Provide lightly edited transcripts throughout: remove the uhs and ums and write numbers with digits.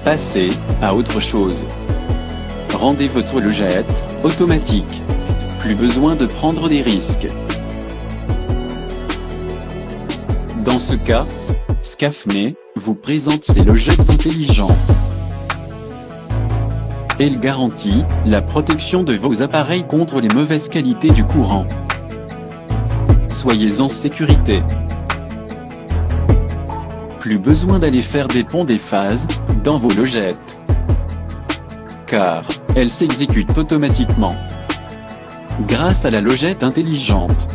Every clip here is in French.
Passez à autre chose. Rendez votre logette automatique. Plus besoin de prendre des risques. Dans ce cas, Scafme vous présente ses logettes intelligentes. Elle garantit la protection de vos appareils contre les mauvaises qualités du courant. Soyez en sécurité. Plus besoin d'aller faire des ponts des phases dans vos logettes, car elles s'exécutent automatiquement grâce à la logette intelligente.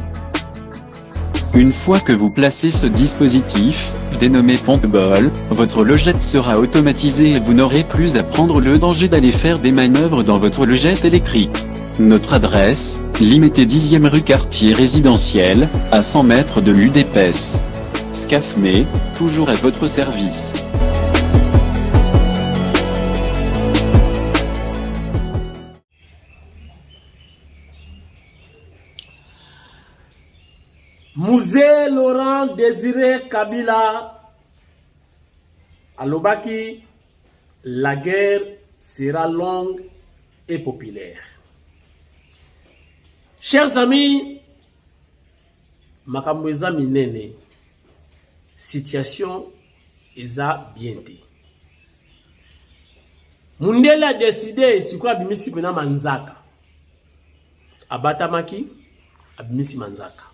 Une fois que vous placez ce dispositif, dénommé Pompball, votre logette sera automatisée et vous n'aurez plus à prendre le danger d'aller faire des manœuvres dans votre logette électrique. Notre adresse, Limité 10e rue quartier résidentiel, à 100 mètres de l'UDPS. Scafme, toujours à votre service. Musée Laurent Désiré Kabila alobaki, la guerre sera longue et populaire. Chers amis, makambo eza minene, situation eza bien te. Mundele a décidé sikwa abimisi pena manzaka. Abatamaki, abimisi manzaka.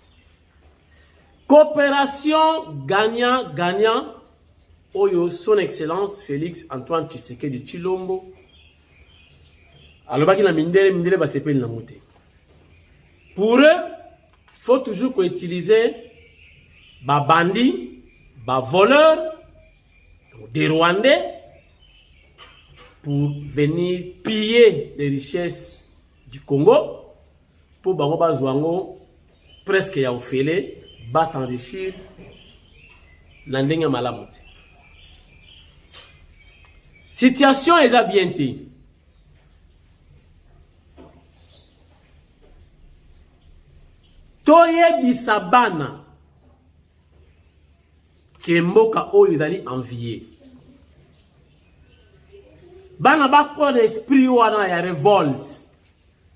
Coopération gagnant-gagnant, Oyo, son excellence Félix Antoine Tshisekedi Tshilombo. Alors, la mindele va se payer la montée. Pour eux, il faut toujours utiliser des bandits, des voleurs, des Rwandais, pour venir piller les richesses du Congo, pour Bango presque ya ofele, va s'enrichir dans le malamote. Situation est bien. Toye bisabana Kemboka oyo dali envier. Bana ba ko l'esprit wana ya révolte.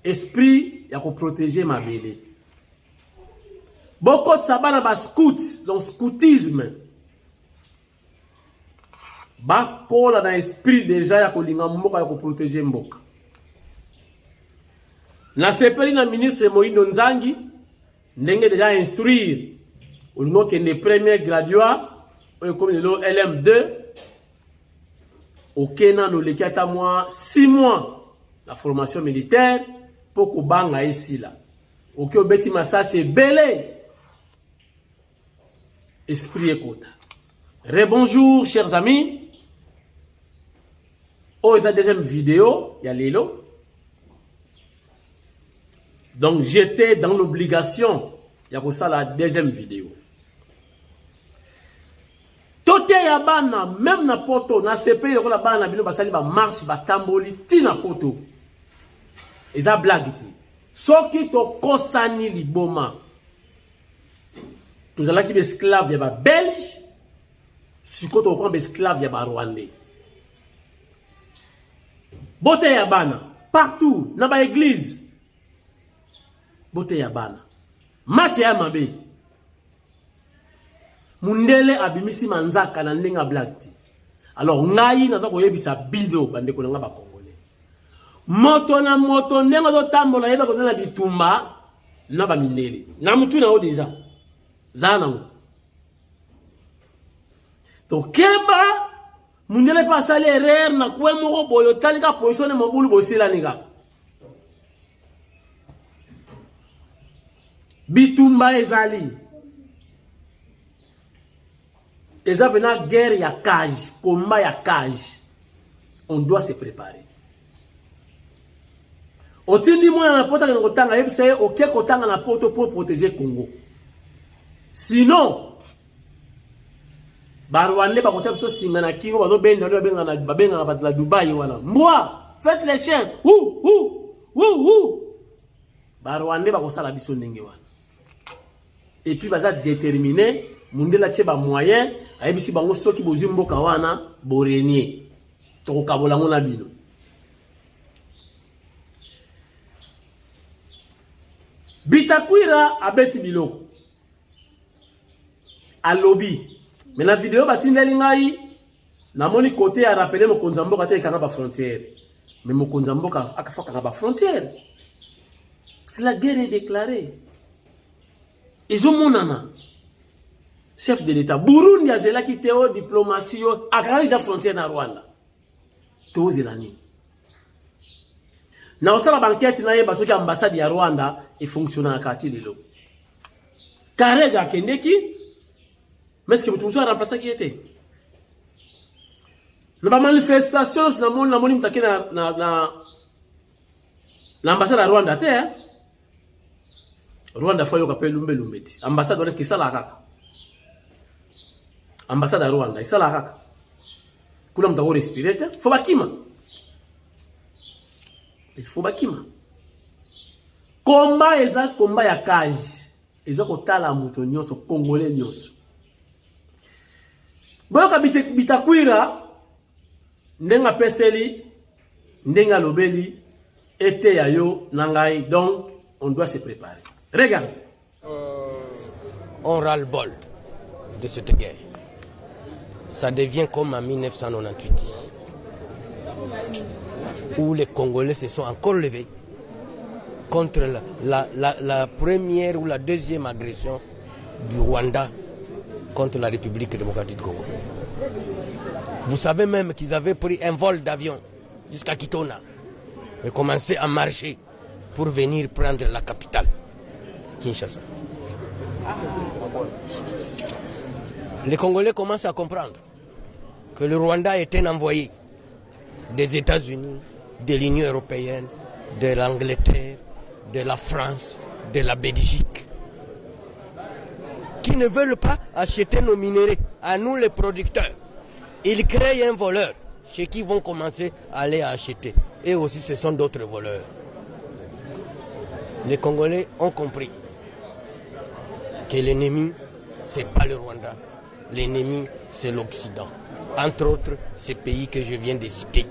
Esprit ya ko protéger ma bébé. Beaucoup de sabana ba scout, donc scoutisme. Ba ko la dans esprit déjà ya ko linga mboka ya ko protéger mboka. Na sepeli na ministre Moïno Nzangi ndenge déjà instruire au niveau que les premiers graduats comme le LM2 au Kenya nous les 4 mois 6 mois la formation militaire pour que banga ici là OK au beti massa c'est belé esprit écoute. Rebonjour chers amis. Oh, la deuxième vidéo, il y a Lilo. Donc j'étais dans l'obligation, il y a pour ça la deuxième vidéo. Tote ya bana, même na poto, na CP, il y a bana bino basali ba marche ba tamboli ti na poto. Eza blague ti. Soki to kosani liboma. To zala ki be esclave ya ba belge, siko to kon be esclave ya ba rwandais. Bote ya bana, partout, na ba église. Bote ya bana. Match ya mabe. Mundele abimisi manzaka na ndenga black. Alors ngai naza koyebisa bido bande ko nga ba congolais. Moto na moto ndenga zo tambola yeba ko na bitumba na ba mindele. Na mutu na o déjà. Zana ngo. To keba mundele pa sali erreur na kwe moko boyo tanika position mo bulu bosila ninga. Bitumba ezali. Eza bena guerre ya cage, combat ya cage. On doit se préparer. Otindi mwana na pota ko tanga yebisa OK ko tanga na poto pour protéger Congo. Sinon Barwande ba ko tsabiso singa na kingo bazo benda lo benga na babenga ba la Dubai wana. Mbwa, faites les chiens. Barwande ba ko sala biso ndenge wana. Et puis baza déterminé mundela tcheba moyen ayebisi bango soki bozimboka wana borenier tokokabola ngo na bino. Bitakwira abeti biloko. Alobi. Mais la vidéo batindeli ngai namoni côté ya rappeler mokonzi mboka te kana ba frontière. Mais mokonzi mboka akafa kana ba frontière. Si la guerre est déclarée. Ils ont monana. Chef de l'État. Burundi a zela ki teo diplomatie yo akari da frontière na Rwanda. To zelani. Na osala banquette na ye basoki ambassade ya Rwanda e fonctionne akati lelo. Karega kendeki. Mais est-ce que vous avez remplacé qui était? La manifestation, c'est l'ambassade à Rwanda. Rwanda faut que Lumbe Lumbeti. Ambassade de l'Est, la kaka. Ambassade à Rwanda, c'est la kaka. Pour l'homme d'avoir respiré, il faut bakima. Il faut bakima. Combat exact, combat ya cage. Ils ont kotala moutonio, so congolais nyos. Boyoka bitakwira ndenga peseli ndenga lobeli ete yayo nangai, donc on doit se préparer. Regarde. On ras-le-bol de cette guerre. Ça devient comme en 1998 où les Congolais se sont encore levés contre la première ou la deuxième agression du Rwanda contre la République démocratique du Congo. Vous savez même qu'ils avaient pris un vol d'avion jusqu'à Kitona et commencé à marcher pour venir prendre la capitale, Kinshasa. Les Congolais commencent à comprendre que le Rwanda est un envoyé des États-Unis, de l'Union européenne, de l'Angleterre, de la France, de la Belgique, qui ne veulent pas acheter nos minéraux, à nous les producteurs. Ils créent un voleur, chez qui vont commencer à aller acheter. Et aussi, ce sont d'autres voleurs. Les Congolais ont compris que l'ennemi, ce n'est pas le Rwanda. L'ennemi, c'est l'Occident. Entre autres, ces pays que je viens de citer.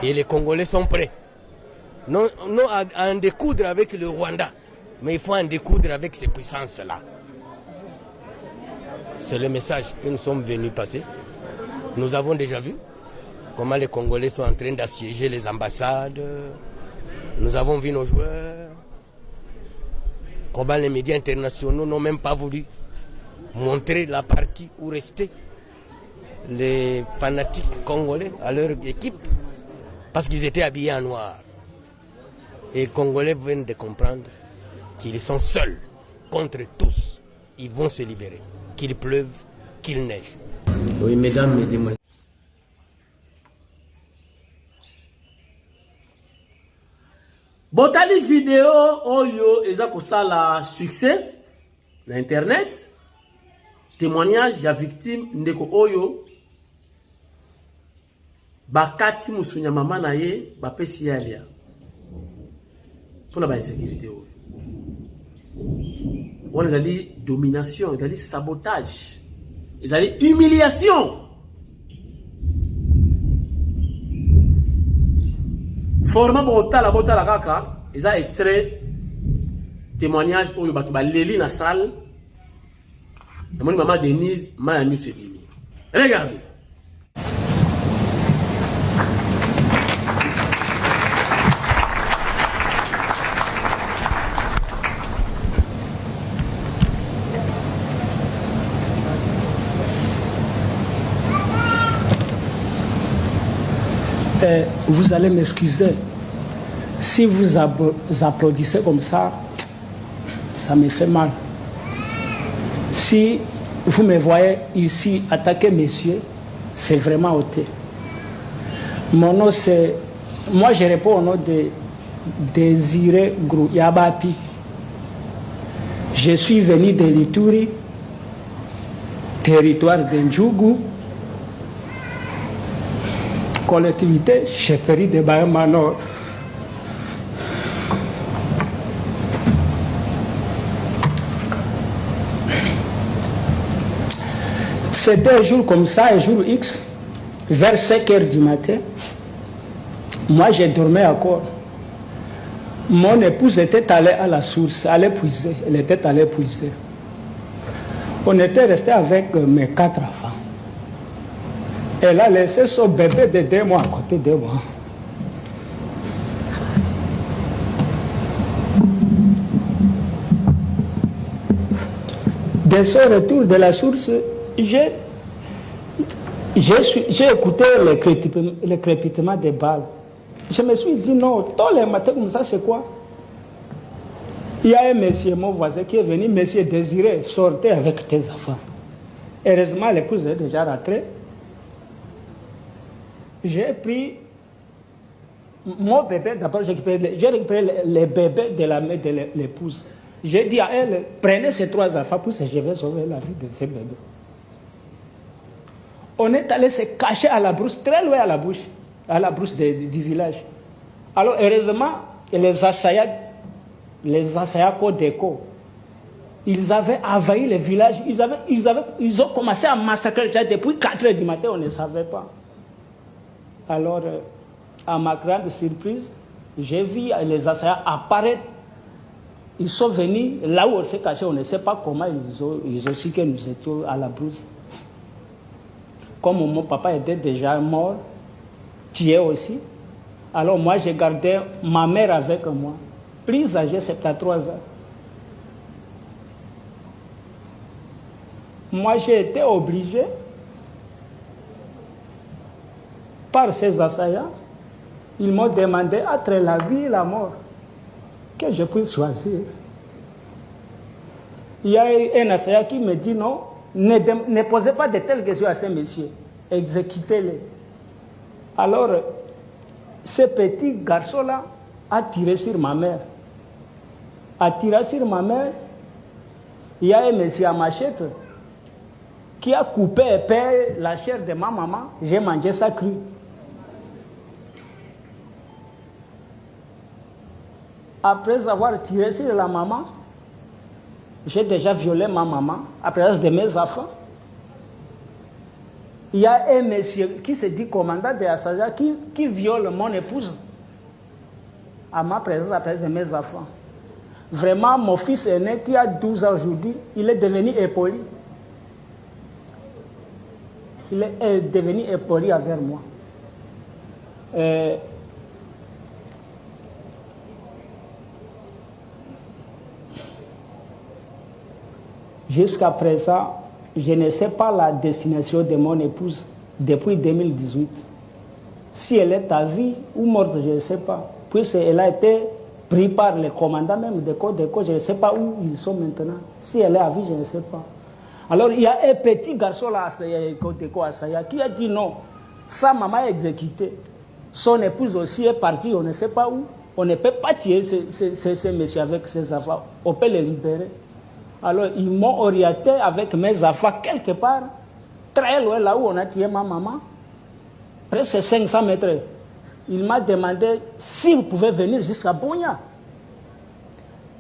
Et les Congolais sont prêts. Non à en découdre avec le Rwanda, mais il faut en découdre avec ces puissances-là. C'est le message que nous sommes venus passer. Nous avons déjà vu comment les Congolais sont en train d'assiéger les ambassades. Nous avons vu nos joueurs. Comment les médias internationaux n'ont même pas voulu montrer la partie où restaient les fanatiques congolais à leur équipe parce qu'ils étaient habillés en noir. Et les Congolais viennent de comprendre qu'ils sont seuls contre tous. Ils vont se libérer. Qu'il pleuve, qu'il neige. Oui, mesdames, mesdemoiselles. Botali vidéo oyo eza kosala succès na internet. Témoignage ya victime ndeko oyo bakati musunya mama na ye bapesi yalia. Pour la insécurité oyo. On a dit domination, on a dit sabotage, on a dit humiliation. Format botala kaka, ils ont extrait témoignage où il y a leli na salle. Mon maman Denise m'a mis ce demi. Regardez. Vous allez m'excuser. Si vous applaudissez comme ça me fait mal. Si vous me voyez ici attaquer messieurs, c'est vraiment ôté. Mon nom c'est... Moi je réponds au nom de Désiré Grou Yabapi. Je suis venu de l'Ituri, territoire d'Ndjougou, collectivité chefferie de Bahama Nord. C'était un jour comme ça, un jour X, vers 5 heures du matin, moi j'ai dormi encore. Mon épouse était allée à la source, allait puiser. Elle était allée puiser. On était resté avec mes 4 enfants. Elle a laissé son bébé de 2 mois à côté de moi. Dès son retour de la source, j'ai écouté le crépitement des balles. Je me suis dit non, tous les matins comme ça, c'est quoi? Il y a un monsieur, mon voisin, qui est venu, monsieur Désiré, sortez avec tes enfants. Heureusement, l'épouse est déjà rentrée. J'ai pris mon bébé, d'abord j'ai récupéré les bébés de la mère de l'épouse. J'ai dit à elle, prenez ces 3 enfants, puis je vais sauver la vie de ces bébés. On est allé se cacher à la brousse, très loin à la brousse du village. Alors heureusement, les assaillants Codeco, ils avaient envahi le village, ils ont commencé à massacrer depuis 4 heures du matin, on ne savait pas. Alors, à ma grande surprise, j'ai vu les assaillants apparaître. Ils sont venus là où on s'est caché, on ne sait pas comment ils ont su que nous étions à la brousse. Comme mon papa était déjà mort, tué aussi, alors moi j'ai gardé ma mère avec moi, plus âgée, 73 ans. Moi j'ai été obligé par ces assaillants, ils m'ont demandé entre la vie et la mort que je puisse choisir. Il y a un assaillant qui me dit non, ne posez pas de telles questions à ces messieurs, exécutez-les. Alors, ce petit garçon-là a tiré sur ma mère. A tiré sur ma mère, il y a un monsieur à machette qui a coupé et peint la chair de ma maman. J'ai mangé ça cru. Après avoir tiré sur la maman, j'ai déjà violé ma maman à présence de mes enfants. Il y a un monsieur qui se dit commandant de Assaja qui viole mon épouse à ma présence, à présence de mes enfants. Vraiment, mon fils aîné qui a 12 ans aujourd'hui, il est devenu impoli. Il est devenu impoli envers moi. Jusqu'à présent, je ne sais pas la destination de mon épouse depuis 2018. Si elle est à vie ou morte, je ne sais pas. Puisqu'elle a été prise par les commandants même de Codeco, je ne sais pas où ils sont maintenant. Si elle est à vie, je ne sais pas. Alors il y a un petit garçon là, Codeco Assaya, qui a dit non, sa maman est exécutée. Son épouse aussi est partie, on ne sait pas où. On ne peut pas tuer ces messieurs avec ses enfants. On peut les libérer. Alors, ils m'ont orienté avec mes enfants quelque part, très loin là où on a tué ma maman, presque 500 mètres. Il m'a demandé si vous pouvez venir jusqu'à Bougna.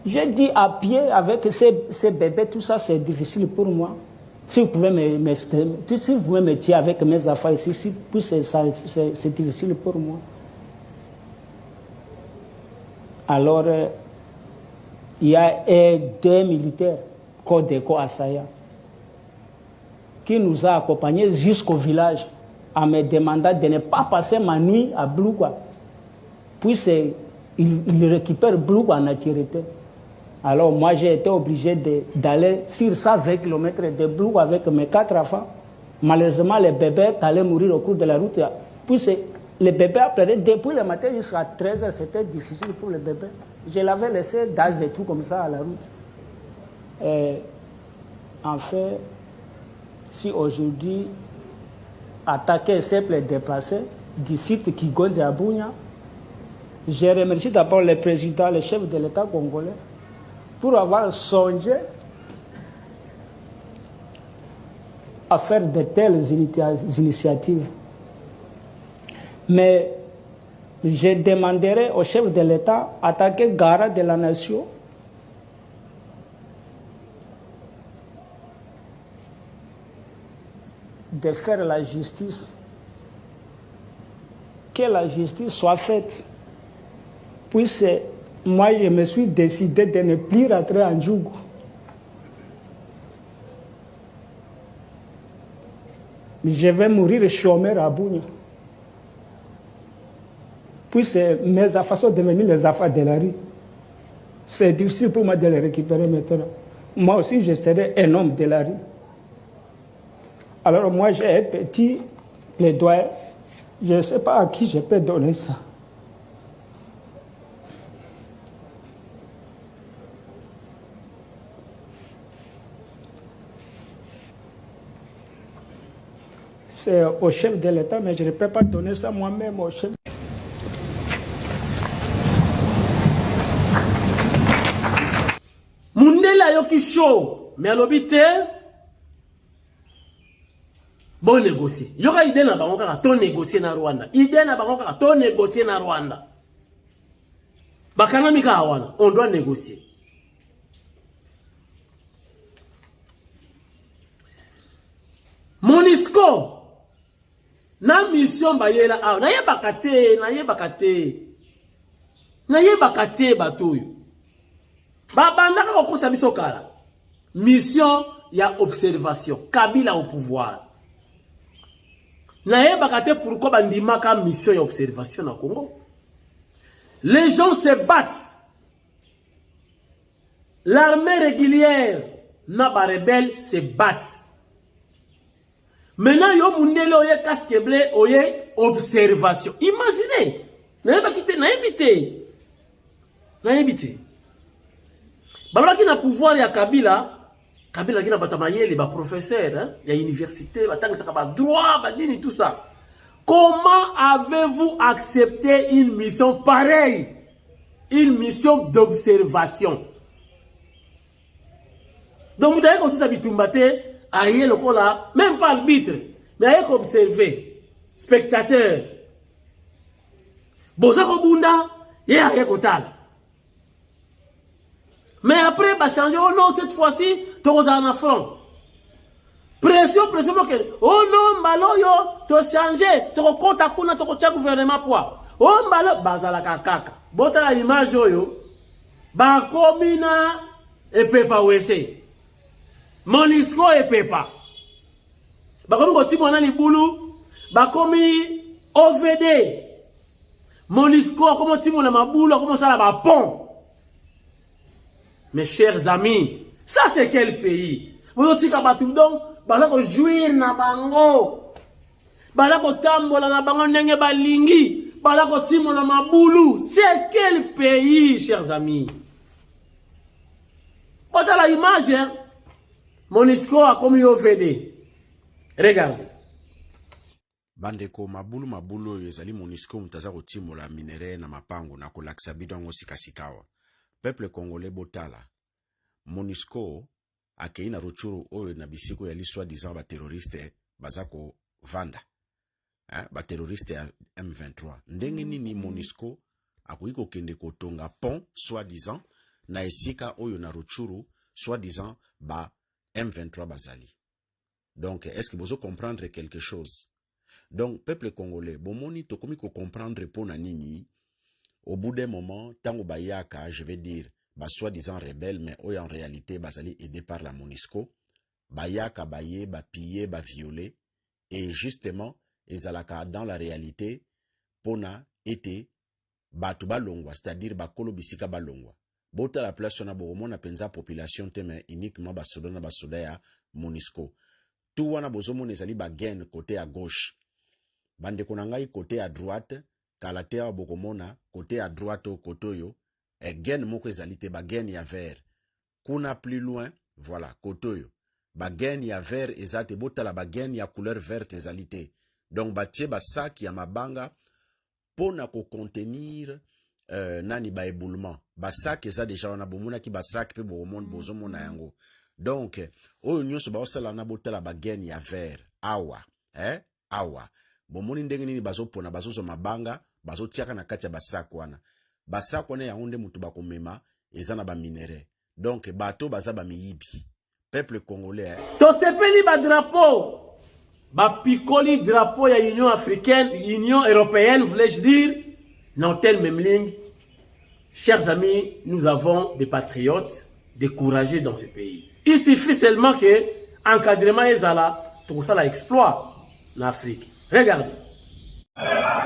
J'ai dit à pied, avec ces bébés, tout ça c'est difficile pour moi. Si vous pouvez me tuer avec mes enfants ici, c'est difficile pour moi. Alors, il y a 2 militaires, Codeco Assaya, qui nous a accompagnés jusqu'au village en me demandant de ne pas passer ma nuit à Blougua. Puis ils récupèrent Blougua en entièreté. Alors moi j'ai été obligé d'aller sur 120 km de Blougua avec mes 4 enfants. Malheureusement les bébés allaient mourir au cours de la route. Puis les bébés appelaient depuis le matin jusqu'à 13h, c'était difficile pour les bébés. Je l'avais laissé dans et tout comme ça à la route. Et en fait, si aujourd'hui, attaquer simple déplacé du site Kigonze à Bougna, je remercie d'abord le président, le chef de l'État congolais, pour avoir songé à faire de telles initiatives. Mais je demanderai au chef de l'État, attaqué garant de la nation, de faire la justice que la justice soit faite. Puisque moi, je me suis décidé de ne plus rentrer en Djougou. Je vais mourir chômeur à Bougna. Puisque mes affaires sont devenues les affaires de la rue. C'est difficile pour moi de les récupérer maintenant. Moi aussi, je serai un homme de la rue. Alors moi, j'ai un petit plaidoyer. Je ne sais pas à qui je peux donner ça. C'est au chef de l'État, mais je ne peux pas donner ça moi-même au chef. Mundela yoki show, mais l'obité, bon négocier. Yoka idée na bango kaka to négocier na Rwanda. Idée na bango kaka to négocier na Rwanda. Bakana mika awana, on doit négocier. Monisco na mission bayela awa, na ye bakate batoyo. Babandaka okosa biso kala. Mission ya observation, Kabila au pouvoir. Na ye bakate pourquoi bandimaka mission ya observation na Congo. Les gens se battent. L'armée régulière na ba rebelle se battent. Maintenant, yo mundele oye casque bleu oye observation. Imaginez. Na yebite. Baloba ki na pouvoir ya Kabila ki na batamayele ba professeur hein, ya université, batangisa ba droit, ba nini tout ça. Comment avez-vous accepté une mission pareille? Une mission d'observation. Donc vous avez comme ça bitumbate aïe le là, même pas arbitre, mais aïe observer, spectateur. Bozako bunda, et aïe kotal. Mais après, bah changer, oh non, cette fois-ci, tu as un affront. Pression, que, oh non, baloyo, tu as changé, tu as contact, tu as gouvernement poids. Oh mbalo, bazala kakaka. Bota la image yo, ba komina, et pepa wese. Monisco et pepa. Ba komi koti mwana libulu, ba komi OVD. Monisco, comme ti mwana mabulu, comme ça la ba pont. Mes chers amis, ça c'est quel pays? Vous dites que donc, vous jouir na bango, vous tambola na bango nenge balingi, vous timo na mabulu. C'est quel pays, chers amis? Quand la image, hein? Monisco a comme OVD. Regardez. Bandeko mabulu ezali Monisco mutaza kotimola minere na mapango na kolakisa bidongo sikasikawa. Peuple congolais botala. Monisco akei na Ruchuru oyo na bisiko ya liswa disant ba terroriste bazako vanda. Ba terroriste ya M23. Ndenge nini Monisco akuiko kende kotonga pont soit disant na esika oyo na Ruchuru soit disant ba M23 bazali. Donc est-ce que vous comprendre quelque chose? Donc peuple congolais bomoni tokomi ko comprendre pona nini. Au bout d'un moment, tango bayaka, je vais dire, soi-disant rebelle, mais en réalité, bazali aidé par la Monisco, bayaka, baye, pillé, violé, et justement, ezalaka dans la réalité, pona été, batuba longwa, c'est-à-dire bakolo bisika balongwa. Bota la place on a beau na penza population teme uniquement basoda na basoda ya Monisco. Tout wana bozomo nezali bagen côté à gauche. Bande konangai côté à droite. Kalatea bokomona côté à droite au kotoyo et gen moko ezalite ba gen ya vert kuna plus loin voilà kotoyo ba gen ya vert ezate botala ba gen ya couleur verte ezalite donc batie ba sac ya mabanga pona ko contenir nani ba éboulement ba sac eza déjà on a bomona ki ba sac pe bokomona bozomona yango donc oyo nyonso ba osala na botala ba gen ya vert awa awa bomoni ndenge nini bazopona bazozo mabanga bazotiaka na kati ya basak wana ya onde mutu bakomema eza na ba minere donc bato baza ba miyibi peuple congolais to sepeli ba drapeau ba picoli drapeau ya Union africaine, Union européenne, voulais-je dire, dans tel même ligne. Chers amis, nous avons des patriotes, des courageux dans ce pays. Il suffit seulement que encadrement est là, tout ça l'exploit en Afrique. Regardez.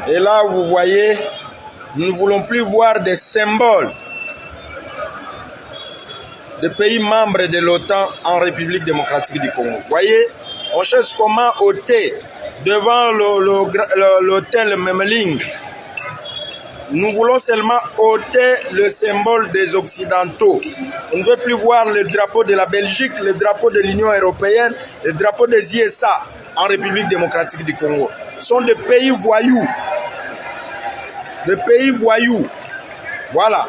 Et là, vous voyez, nous ne voulons plus voir des symboles de pays membres de l'OTAN en République démocratique du Congo. Vous voyez, on cherche comment ôter devant l'hôtel Memling. Nous voulons seulement ôter le symbole des Occidentaux. On ne veut plus voir le drapeau de la Belgique, le drapeau de l'Union européenne, le drapeau des ISA en République démocratique du Congo. Ce sont des pays voyous. Des pays voyous. Voilà.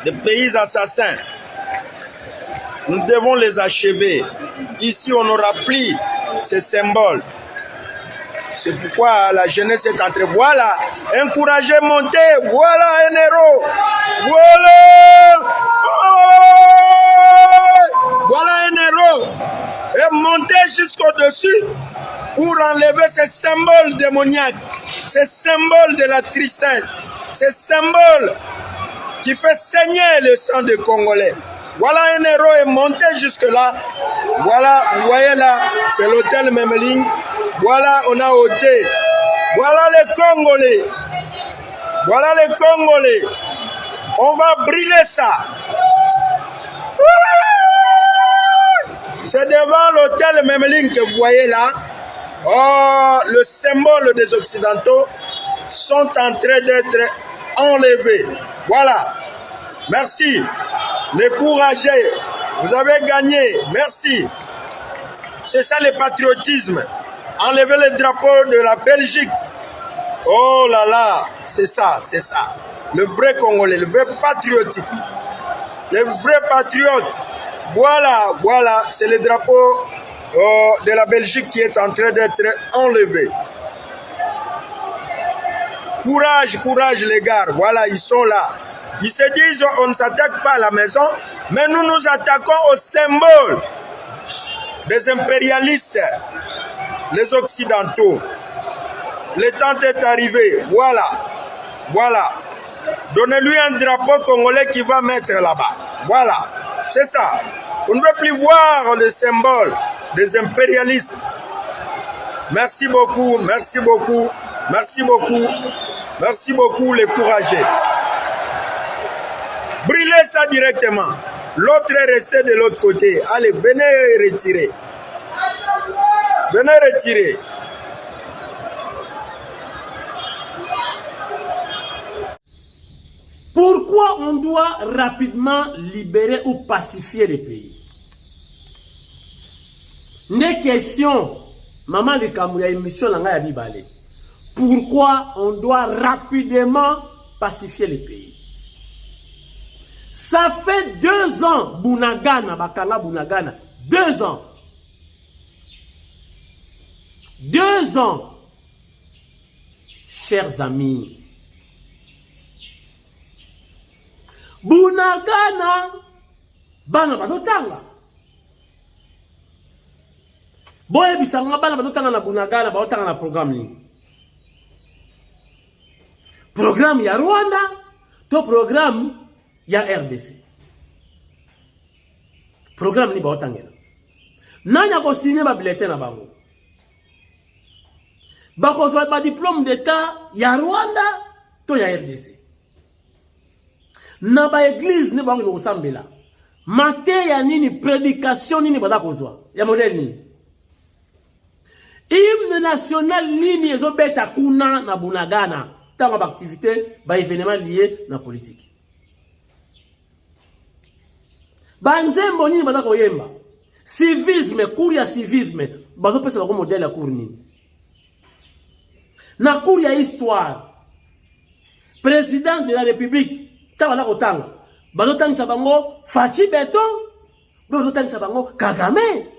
Des pays assassins. Nous devons les achever. Ici, on n'aura plus ces symboles. C'est pourquoi la jeunesse est entrée. Voilà, encouragez, montez. Voilà un héros. Voilà. Voilà un héros. Et montez jusqu'au-dessus pour enlever ces symboles démoniaques, ces symboles de la tristesse, ces symboles qui fait saigner le sang des Congolais. Voilà un héros est monté jusque-là. Voilà, vous voyez là, c'est l'hôtel Memling. Voilà, on a ôté. Voilà les Congolais. Voilà les Congolais. On va brûler ça. C'est devant l'hôtel Memling que vous voyez là. Oh, le symbole des Occidentaux sont en train d'être enlevés. Voilà. Merci. Les courageux, vous avez gagné. Merci. C'est ça le patriotisme. Enlever le drapeau de la Belgique. Oh là là, c'est ça, c'est ça. Le vrai Congolais, le vrai patriotique. Le vrai patriote. Voilà, voilà, c'est le drapeau de la Belgique qui est en train d'être enlevé. Courage, courage les gars. Voilà, ils sont là. Ils se disent on ne s'attaque pas à la maison, mais nous nous attaquons au symbole des impérialistes, les occidentaux. Le temps est arrivé. Voilà. Voilà. Donnez-lui un drapeau congolais qui va mettre là-bas. Voilà. C'est ça. On ne veut plus voir le symbole des impérialistes. Merci beaucoup. Merci beaucoup. Merci beaucoup. Merci beaucoup les courageux. Brûlez ça directement. L'autre est resté de l'autre côté. Allez, venez retirer. Venez retirer. Pourquoi on doit rapidement libérer ou pacifier les pays? Des questions. Maman de Kamouya émission langa Bibale. Pourquoi on doit rapidement pacifier les pays? Ça fait 2 ans, Bunagana, Bakanga Bunagana, 2 ans. 2 ans. Chers amis, Bunagana, bana bazotanga. Boye bisanga bana bazotanga na Bunagana, bazotanga na programme ni. Programme ya Rwanda, to programme ya RDC. Programme ni baotangela. Nanya ko signer ba bulletin na bango. Ba ko so ba diplôme d'état ya Rwanda to ya RDC. Na ba église ne bango no sambela. Mate ya nini prédication nini bada kozwa. Ya modèle nini. Hymne national nini ezobeta kuna na Bunagana. Tant d'activité, ba événement lié na politique. Banzembo nini baza koyemba. Civisme, cours ya civisme, bazo pesa ba modèle ya cours nini. Na cours ya histoire. Président de la République, ta baza kotanga. Bazo tangisa bango Fachi Beton, bazo tangisa bango Kagame.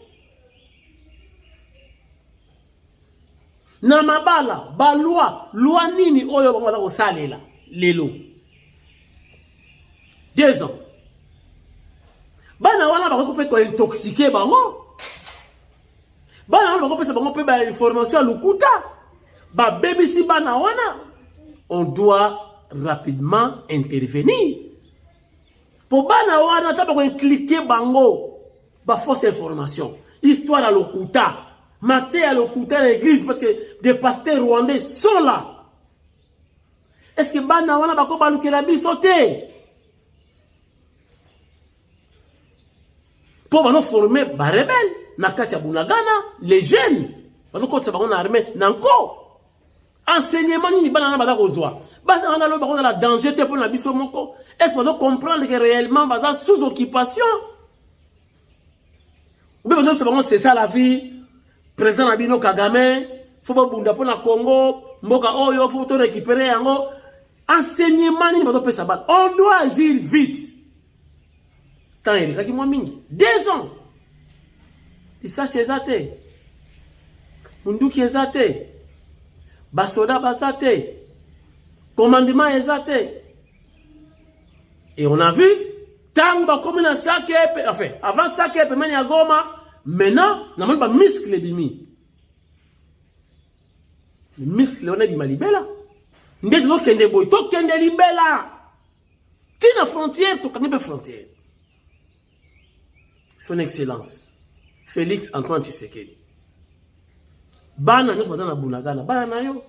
Na mabala, ba loi nini oyo bango baza kosalela lelo. 2 ans. Bana wana bako pe ko intoxiquer bango. Bana on pesa bango pe ba information lukuta. Ba BBC bana wana. On doit rapidement intervenir. Pour bana wana ta ba cliquer bango ba fausse information. Histoire à lokuta. Maté à lokuta l'église parce que des pasteurs rwandais sont là. Est-ce que bana wana bako balukela biso te? Pour nous former des rebelles, Nakatia Bunagana, les jeunes, parce que c'est une armée, nanko. Enseignement, ni banana bada kozwa. Bas on a le baron de la danger pour la biso moko. Est-ce que vous comprendre que réellement basa sous occupation? Ou bien c'est ça la vie. Président Nabino Kagame, faut pas bunda pour la Congo, mboka oyo faut tout récupérer yango. Enseignement ni bato pesa bal. On doit agir vite. 2 ans. Et ça c'est zate. Munduki ezate. Basoda basate. Commandement ezate. Et on a vu tant ba comme na saké enfin avant saké pe mani agoma maintenant na mani ba muscle bimi. Le muscle on a di malibela. Ndé do kende boy to kende libela. Tina frontière to kende frontière. Son Excellence, Félix Antoine Tshisekedi. Bana nous sommes dans Bunagana. Bana na yo.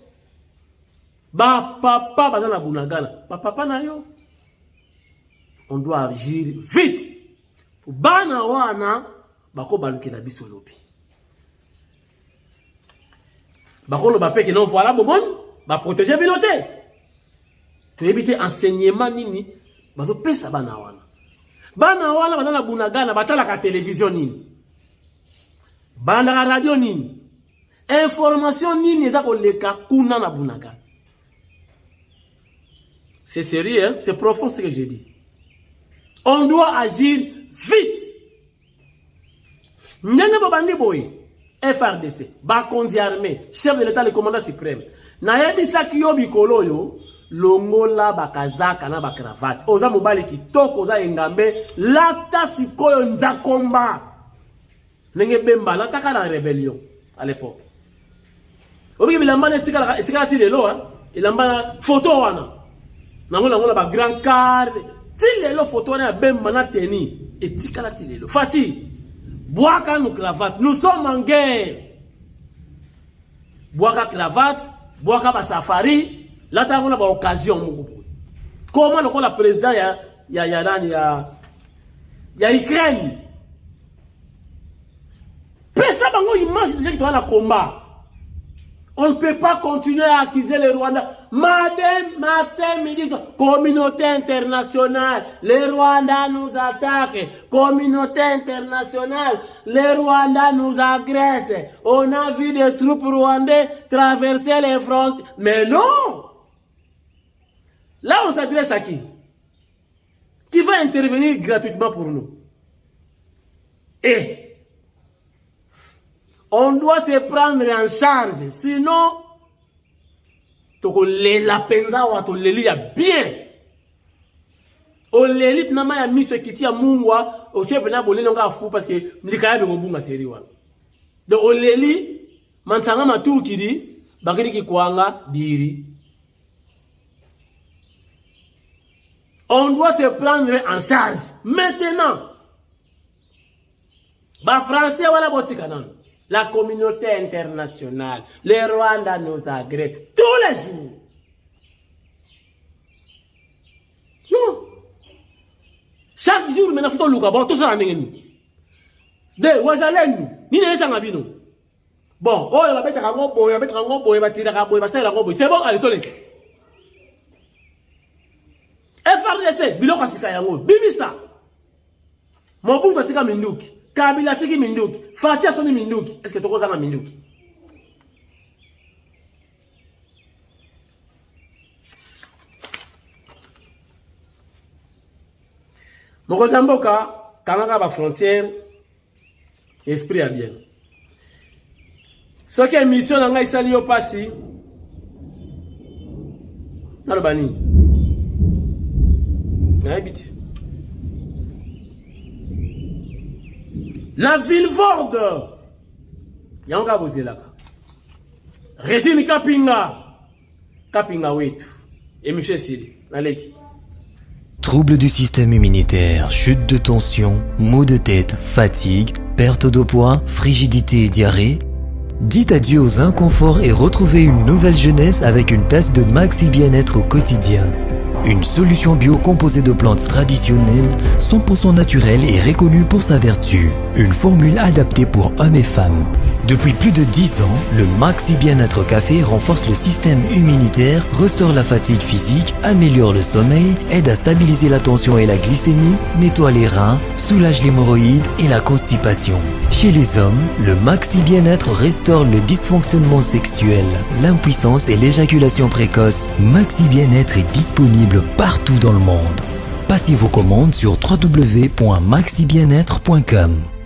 Ba papa bazana Bunagana. Ba papa na yo. On doit agir vite. Pour bana wana bako baluki na biso lobi. Bako lo bape que non voilà bon ba protéger biloté. To éviter enseignement nini bazo pesa bana wana. Bana wana bazana Bunagana batala ka télévision nini. Bana ka radio nini. Information nini ezako leka kuna na Bunagana. C'est sérieux, hein? C'est profond ce que j'ai dit. On doit agir vite. Ndenge bobandi boy FRDC, Bakondi armée, chef de l'état le commandant suprême. Na yebisaki yo bikolo yo longola bakazaka na bakravate. Oza mobali kitoko oza engambe lata sikoyo nzakomba. Nenge bemba la taka la rébellion à l'époque. Obi bilamba etikala ti lelo hein, ilamba photo wana. Nangola ba grand car ti lelo photo wana bemba na teni etikala ti lelo. Fati boaka nous cravate, nous sommes en guerre. Boaka cravate, boaka ba safari. Là, tu as une occasion. Comment le président y a Ukraine. Personne image qui doit combat. On ne peut pas continuer à accuser les Rwandais. Matin, midi, communauté internationale. Les Rwandais nous attaquent. Communauté internationale. Les Rwandais nous agressent. On a vu des troupes rwandais traverser les frontières. Mais non! Là, on s'adresse à qui? Qui va intervenir gratuitement pour nous? Et on doit se prendre en charge. Sinon, la penza ou to leli ya bien. O leli na ma ya miso kiti ya mungwa o chebe na boleli nga fou parce que ndikaya be bobunga seri wana. Donc o leli mansanga matu kidi bakiri ki kwanga diri. On doit se prendre en charge. Maintenant, les Français, voilà, la communauté internationale, les Rwandais nous agressent tous les jours. Non. Chaque jour, maintenant, il faut que tout ça. De Wazalenu, ni ne sang abino. Bon, oh, il va mettre un gros boy, il va mettre un gros boy, il va tirer un boy, il va serrer un gros boy. C'est bon, allez, tollez. FRDC, biloko sika yango, bibisa. Mobutu atika minduki, Kabila tiki minduki, Fatia soni minduki. Est-ce que tu as minduki? Mokotamboka, kanaka ba frontière, esprit à bien. Ce qui est mission nanga isali yo pasi, nalobani. La ville Vorde, Yanga bozelaka. Régine Kapinga wetu. Et monsieur Sidi, naleki. Troubles du système immunitaire, chute de tension, maux de tête, fatigue, perte de poids, frigidité et diarrhée. Dites adieu aux inconforts et retrouvez une nouvelle jeunesse avec une tasse de Maxi Bien-être au quotidien. Une solution bio composée de plantes traditionnelles, 100% naturelle et reconnue pour sa vertu. Une formule adaptée pour hommes et femmes. Depuis plus de 10 ans, le Maxi Bien-être Café renforce le système immunitaire, restaure la fatigue physique, améliore le sommeil, aide à stabiliser la tension et la glycémie, nettoie les reins, soulage l'hémorroïde et la constipation. Chez les hommes, le Maxi Bien-être restaure le dysfonctionnement sexuel, l'impuissance et l'éjaculation précoce. Maxi Bien-être est disponible partout dans le monde. Passez vos commandes sur www.maxibienêtre.com.